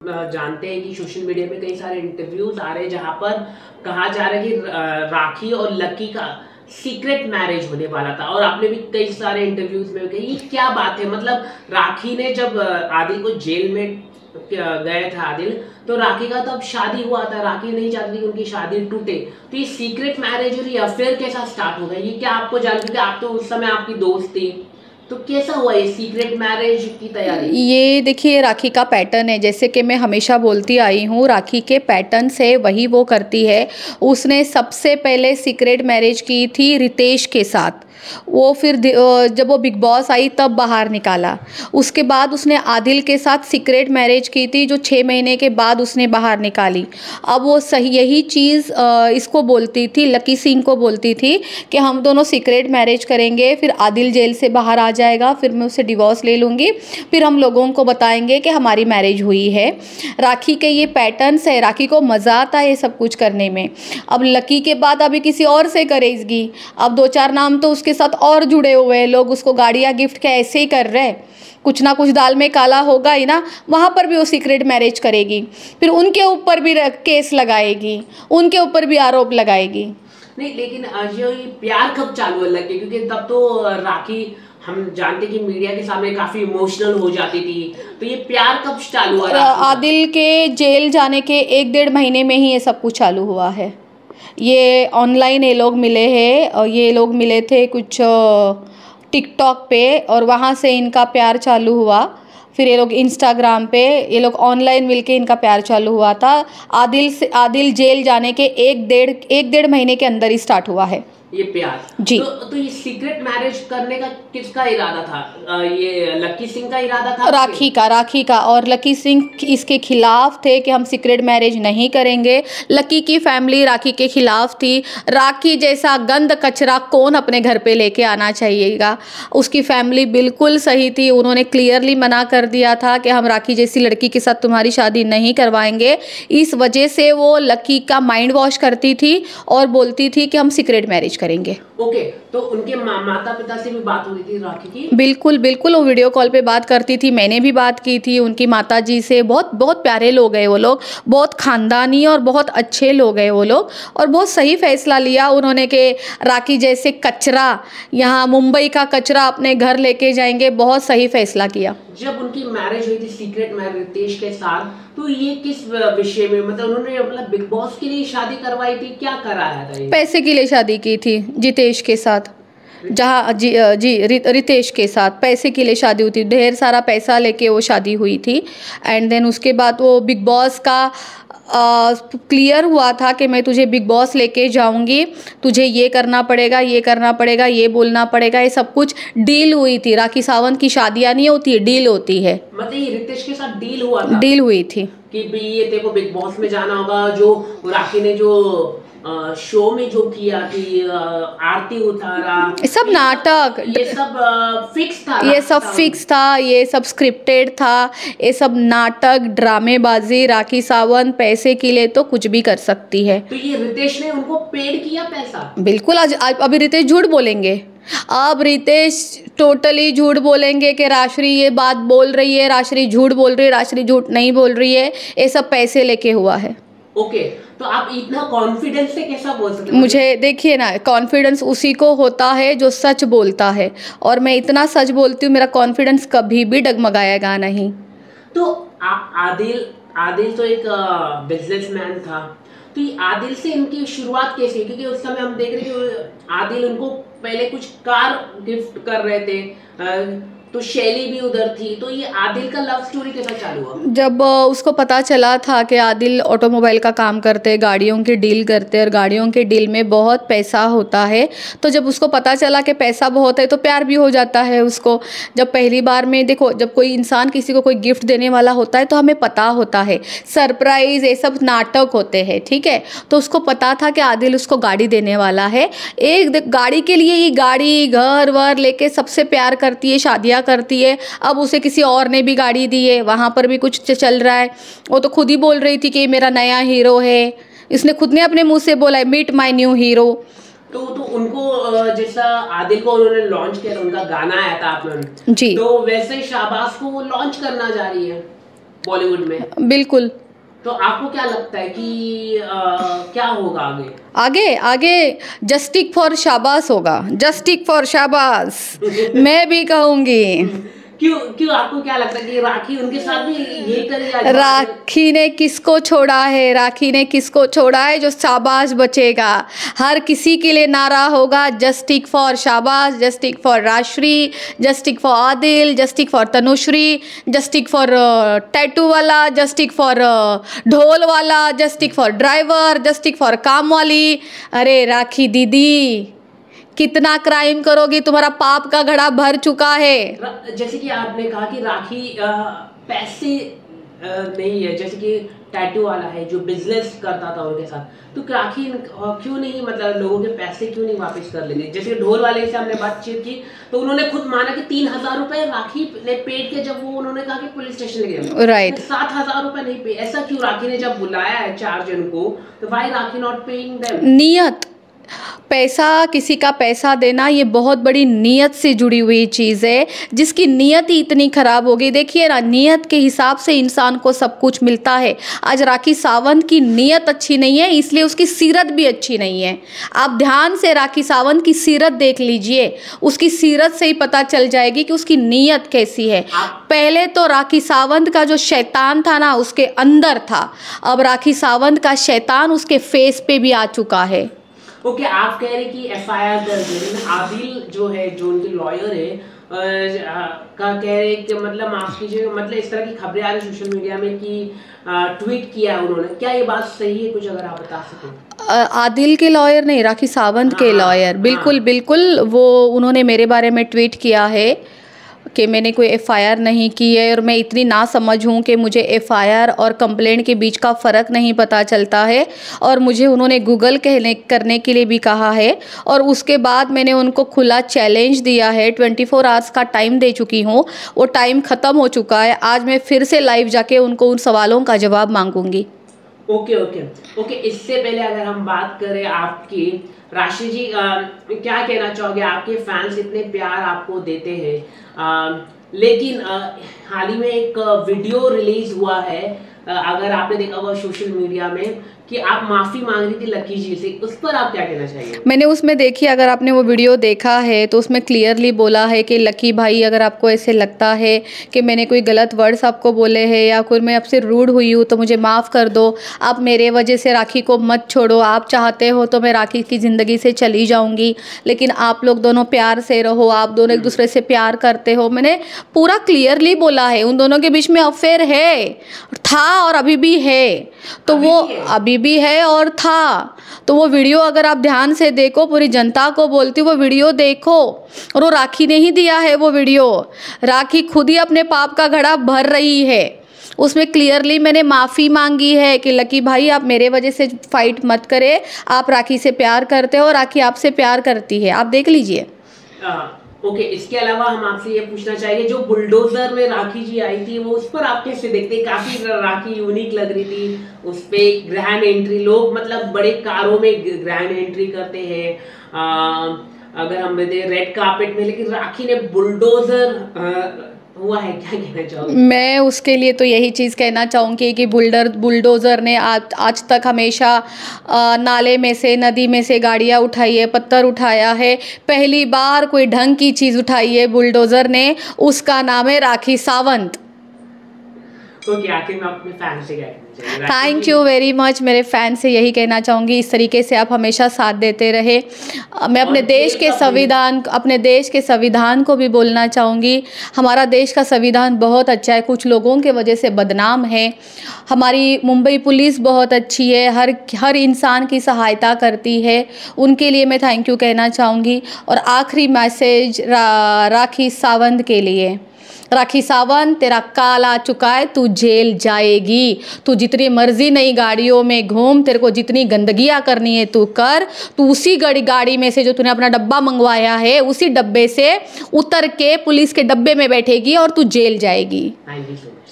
जानते हैं कि सोशल मीडिया पे कई सारे इंटरव्यूज आ रहे हैं जहां पर कहा जा रहा है कि राखी और लकी का सीक्रेट मैरिज होने वाला था, और आपने भी कई सारे इंटरव्यूज में कही ये क्या बात है। मतलब राखी ने जब आदिल को जेल में गए थे आदिल, तो राखी का तब शादी हुआ था, राखी नहीं चाहती थी कि उनकी शादी टूटे, तो ये सीक्रेट मैरिज और ये अफेयर कैसा स्टार्ट हो गया, ये क्या आपको जान, क्योंकि आप तो उस समय आपकी दोस्त थी, तो कैसा हुआ ये सीक्रेट मैरिज की तैयारी। ये देखिए राखी का पैटर्न है, जैसे कि मैं हमेशा बोलती आई हूँ, राखी के पैटर्न से वही वो करती है। उसने सबसे पहले सीक्रेट मैरिज की थी रितेश के साथ, वो फिर जब वो बिग बॉस आई तब बाहर निकाला। उसके बाद उसने आदिल के साथ सीक्रेट मैरिज की थी, जो 6 महीने के बाद उसने बाहर निकाली। अब वो सही यही चीज़ इसको बोलती थी, लकी सिंह को बोलती थी कि हम दोनों सीक्रेट मैरिज करेंगे, फिर आदिल जेल से बाहर आ जाएगा, फिर मैं उससे डिवोर्स ले लूँगी, फिर हम लोगों को बताएंगे कि हमारी मैरिज हुई है। राखी के ये पैटर्न्स है, राखी को मज़ा आता है ये सब कुछ करने में। अब लकी के बाद अभी किसी और से करेगी, अब 2-4 नाम तो उसके साथ और जुड़े हुए हैं, लोग उसको गाड़ियाँ गिफ्ट के ऐसे ही कर रहे हैं, कुछ ना कुछ दाल में काला होगा ही ना, वहाँ पर भी वो सीक्रेट मैरिज करेगी, फिर उनके ऊपर भी केस लगाएगी, उनके ऊपर भी आरोप लगाएगी। नहीं, लेकिन ये प्यार कब चालू हुआ लगे, क्योंकि तब तो राखी हम जानते कि मीडिया के सामने काफी इमोशनल हो जाती थी, तो ये प्यार कब चालू हुआ? आदिल के जेल जाने के 1-1.5 महीने में ही ये सब कुछ चालू हुआ है। ये ऑनलाइन ये लोग मिले हैं, और ये लोग मिले थे कुछ टिकटॉक पे, और वहाँ से इनका प्यार चालू हुआ। फिर ये लोग इंस्टाग्राम पे, ये लोग ऑनलाइन मिलके इनका प्यार चालू हुआ था। आदिल जेल जाने के 1-1.5 महीने के अंदर ही स्टार्ट हुआ है ये प्यार जी। तो ये सीक्रेट मैरिज करने का किसका इरादा था? ये लकी सिंह का इरादा था? राखी का, और लकी सिंह इसके खिलाफ थे कि हम सीक्रेट मैरिज नहीं करेंगे। लकी की फैमिली राखी के खिलाफ थी। राखी जैसा गंद कचरा कौन अपने घर पे लेके आना चाहिएगा, उसकी फैमिली बिल्कुल सही थी। उन्होंने क्लियरली मना कर दिया था कि हम राखी जैसी लड़की के साथ तुम्हारी शादी नहीं करवाएंगे। इस वजह से वो लकी का माइंड वॉश करती थी और बोलती थी कि हम सीक्रेट मैरिज करेंगे। ओके, तो उनके माता पिता से भी बात हुई थी राखी की? बिल्कुल बिल्कुल, वो वीडियो कॉल पे बात करती थी, मैंने भी बात की थी उनकी माता जी से। बहुत बहुत प्यारे लोग हैं वो लोग, बहुत खानदानी और बहुत अच्छे लोग हैं वो लोग, और बहुत सही फैसला लिया उन्होंने कि राखी जैसे कचरा, यहाँ मुंबई का कचरा अपने घर लेके जाएंगे। बहुत सही फैसला किया। जब उनकी मैरिज हुई थी सीक्रेट मैरिज रितेश के साथ, तो ये किस विषय में, मतलब उन्होंने मतलब बिग बॉस के लिए शादी करवाई थी, क्या कराया था ये? पैसे के लिए शादी की थी जितेश के साथ, जहाँ रितेश के साथ पैसे के लिए शादी हुई थी। ढेर सारा पैसा लेके वो शादी हुई थी। एंड देन उसके बाद वो बिग बॉस का क्लियर हुआ था कि मैं तुझे बिग बॉस लेके जाऊंगी, तुझे ये करना पड़ेगा, ये करना पड़ेगा, ये बोलना पड़ेगा, ये सब कुछ डील हुई थी। राखी सावंत की शादियाँ नहीं होती है, डील होती है। मतलब ये रितेश के साथ डील हुआ था? डील हुई थी कि भाई ये तेरे को बिग बॉस में जाना होगा। जो राखी ने जो शो में जो किया कि आरती उतारा, सब नाटक, ये सब फिक्स था? ये सब फिक्स था, ये सब स्क्रिप्टेड था, ये सब नाटक ड्रामेबाजी। राखी सावंत पैसे के लिए तो कुछ भी कर सकती है। तो ये रितेश ने उनको पेड किया पैसा? बिल्कुल। आज अभी रितेश झूठ बोलेंगे, अब रितेश टोटली झूठ बोलेंगे कि राश्री ये बात बोल रही है, राश्री झूठ बोल रही है, राश्री झूठ नहीं बोल रही है, ये सब पैसे लेके हुआ है। ओके, तो आप इतना कॉन्फिडेंस से कैसा बोल सकते हैं? मुझे देखिए ना, कॉन्फिडेंस उसी को होता है जो सच बोलता है, और मैं इतना सच बोलती हूँ, मेरा कॉन्फिडेंस कभी भी डगमगाएगा नहीं। तो आदिल तो एक बिजनेसमैन था, तो ये आदिल से इनकी शुरुआत कैसी है? क्योंकि उस समय हम देख रहे कि आदिल उनको पहले कुछ कार गिफ्ट कर रहे थे, तो शैली भी उधर थी, तो ये आदिल का लव स्टोरी कैसा चालू हुआ? जब उसको पता चला था कि आदिल ऑटोमोबाइल का काम करते, गाड़ियों की डील करते, और गाड़ियों के डील में बहुत पैसा होता है, तो जब उसको पता चला कि पैसा बहुत है तो प्यार भी हो जाता है उसको। जब पहली बार में देखो, जब कोई इंसान किसी को कोई गिफ्ट देने वाला होता है तो हमें पता होता है, सरप्राइज ये सब नाटक होते हैं, ठीक है। तो उसको पता था कि आदिल उसको गाड़ी देने वाला है। एक गाड़ी के लिए ही गाड़ी घर वर लेके सबसे प्यार करती है, शादियाँ करती है। अब उसे किसी और ने भी गाड़ी दी है, वहाँ पर भी कुछ चल रहा है। वो तो खुद ही बोल रही थी कि मेरा नया हीरो है, इसने खुद ने अपने मुंह से बोला है, मीट माय न्यू हीरो। तो उनको जैसा आदिल को उन्होंने लॉन्च किया, उनका गाना आया था आप लोगों ने जी, तो वैसे शाहबाज को वो लॉन्च करना जा रही है। बॉलीवुड में। बिल्कुल। तो आपको क्या लगता है कि क्या होगा आगे? आगे आगे जस्टिक फॉर शाबाश होगा, जस्टिक फॉर शाबाश मैं भी कहूँगी। क्यों क्यों आपको क्या लगता है कि राखी उनके साथ भी यही करेगी? राखी ने किसको छोड़ा है, राखी ने किसको छोड़ा है जो शाबाश बचेगा? हर किसी के लिए नारा होगा justice for Shabash, justice for Rajshri, justice for Adil, justice for Tanushri, justice for tattoo वाला, जस्टिक फॉर ढोल वाला, justice for driver, justice for काम वाली। अरे राखी दीदी, कितना क्राइम करोगी, तुम्हारा पाप का घड़ा भर चुका है। जैसे कि आपने कहा कि राखी पैसे नहीं है, जैसे कि टैटू वाला है जो बिजनेस करता था उनके साथ, तो राखी क्यों नहीं, मतलब लोगों के पैसे क्यों नहीं वापस कर लेंगे? जैसे ढोल वाले से हमने बातचीत की तो उन्होंने खुद माना कि 3,000 रुपए राखी ने पेड के, जब वो उन्होंने कहा कि पुलिस स्टेशन ले गए, राइट। 7,000 रुपए नहीं पे। ऐसा क्यों? राखी ने जब बुलाया है 4 जन को, तो why rakhi not paying them? नियत, पैसा, किसी का पैसा देना ये बहुत बड़ी नियत से जुड़ी हुई चीज़ है। जिसकी नियत ही इतनी ख़राब होगी, देखिए ना, नियत के हिसाब से इंसान को सब कुछ मिलता है। आज राखी सावंत की नियत अच्छी नहीं है, इसलिए उसकी सीरत भी अच्छी नहीं है। आप ध्यान से राखी सावंत की सीरत देख लीजिए, उसकी सीरत से ही पता चल जाएगी कि उसकी नियत कैसी है। पहले तो राखी सावंत का जो शैतान था ना उसके अंदर था, अब राखी सावंत का शैतान उसके फेस पे भी आ चुका है। ओके, आप कह रहे कि एफआईआर दर्ज है। आदिल जो है, जो उनके लॉयर है, का कह रहे कि मतलब माफ कीजिएगा, मतलब इस तरह की खबरें आ रही सोशल मीडिया में कि ट्वीट किया उन्होंने, क्या ये बात सही है? कुछ अगर आप बता सकें। आदिल के लॉयर नहीं, राखी सावंत के लॉयर, बिल्कुल बिल्कुल, वो उन्होंने मेरे बारे में ट्वीट किया है कि मैंने कोई एफआईआर नहीं की है, और मैं इतनी ना समझ हूँ कि मुझे एफआईआर और कंप्लेंट के बीच का फ़र्क नहीं पता चलता है। और मुझे उन्होंने गूगल करने के लिए भी कहा है, और उसके बाद मैंने उनको खुला चैलेंज दिया है। 24 आवर्स का टाइम दे चुकी हूँ, वो टाइम ख़त्म हो चुका है। आज मैं फिर से लाइव जाके उनको उन सवालों का जवाब मांगूंगी। ओके ओके ओके, इससे पहले अगर हम बात करें आपकी, राशि जी क्या कहना चाहोगे? आपके फैंस इतने प्यार आपको देते हैं, लेकिन हाल ही में एक वीडियो रिलीज हुआ है, अगर आपने देखा होगा सोशल मीडिया में, कि आप माफ़ी मांग रही थी लकी जी से, उस पर आप क्या कहना चाहिए? मैंने उसमें देखी, अगर आपने वो वीडियो देखा है तो उसमें क्लियरली बोला है कि लकी भाई, अगर आपको ऐसे लगता है कि मैंने कोई गलत वर्ड्स आपको बोले हैं या कोई मैं आपसे रूड हुई हूँ तो मुझे माफ़ कर दो। आप मेरे वजह से राखी को मत छोड़ो, आप चाहते हो तो मैं राखी की ज़िंदगी से चली जाऊँगी, लेकिन आप लोग दोनों प्यार से रहो, आप दोनों एक दूसरे से प्यार करते हो। मैंने पूरा क्लियरली बोला है, उन दोनों के बीच में अफेयर है, था और अभी भी है, तो वो अभी भी है और था। तो वो वीडियो अगर आप ध्यान से देखो, पूरी जनता को बोलती हूँ वो वीडियो देखो, और वो राखी ने ही दिया है वो वीडियो। राखी खुद ही अपने पाप का घड़ा भर रही है। उसमें क्लियरली मैंने माफ़ी मांगी है कि लकी भाई, आप मेरे वजह से फाइट मत करें, आप राखी से प्यार करते हो, राखी आपसे प्यार करती है, आप देख लीजिए। ओके, इसके अलावा हम आपसे ये पूछना चाहेंगे, जो बुलडोजर में राखी जी आई थी, वो उस पर आप कैसे देखते? काफी राखी यूनिक लग रही थी, उस पे ग्रैंड एंट्री, लोग मतलब बड़े कारों में ग्रैंड एंट्री करते हैं, अगर हम रेड कार्पेट में, लेकिन राखी ने बुलडोजर हुआ है, क्या कहना चाहोगे? मैं उसके लिए तो यही चीज़ कहना चाहूँगी कि बुलडोज़र ने आज तक हमेशा नाले में से, नदी में से गाड़ियाँ उठाई है, पत्थर उठाया है। पहली बार कोई ढंग की चीज़ उठाई है बुलडोज़र ने, उसका नाम है राखी सावंत। ओके, आखिर में अपने फैन से क्या कहना चाहिए? Thank you very much. मेरे फैन से यही कहना चाहूँगी, इस तरीके से आप हमेशा साथ देते रहे। मैं अपने देश के संविधान को भी बोलना चाहूँगी, हमारा देश का संविधान बहुत अच्छा है, कुछ लोगों के वजह से बदनाम है। हमारी मुंबई पुलिस बहुत अच्छी है, हर इंसान की सहायता करती है, उनके लिए मैं थैंक यू कहना चाहूँगी। और आखिरी मैसेज राखी सावंत के लिए, राखी सावंत, तेरा काल आ चुका है, तू जेल जाएगी। तू जितनी मर्जी नई गाड़ियों में घूम, तेरे को जितनी गंदगियाँ करनी है तू कर, तू उसी गाड़ी में से जो तूने अपना डब्बा मंगवाया है, उसी डब्बे से उतर के पुलिस के डब्बे में बैठेगी और तू जेल जाएगी। Thank you so much.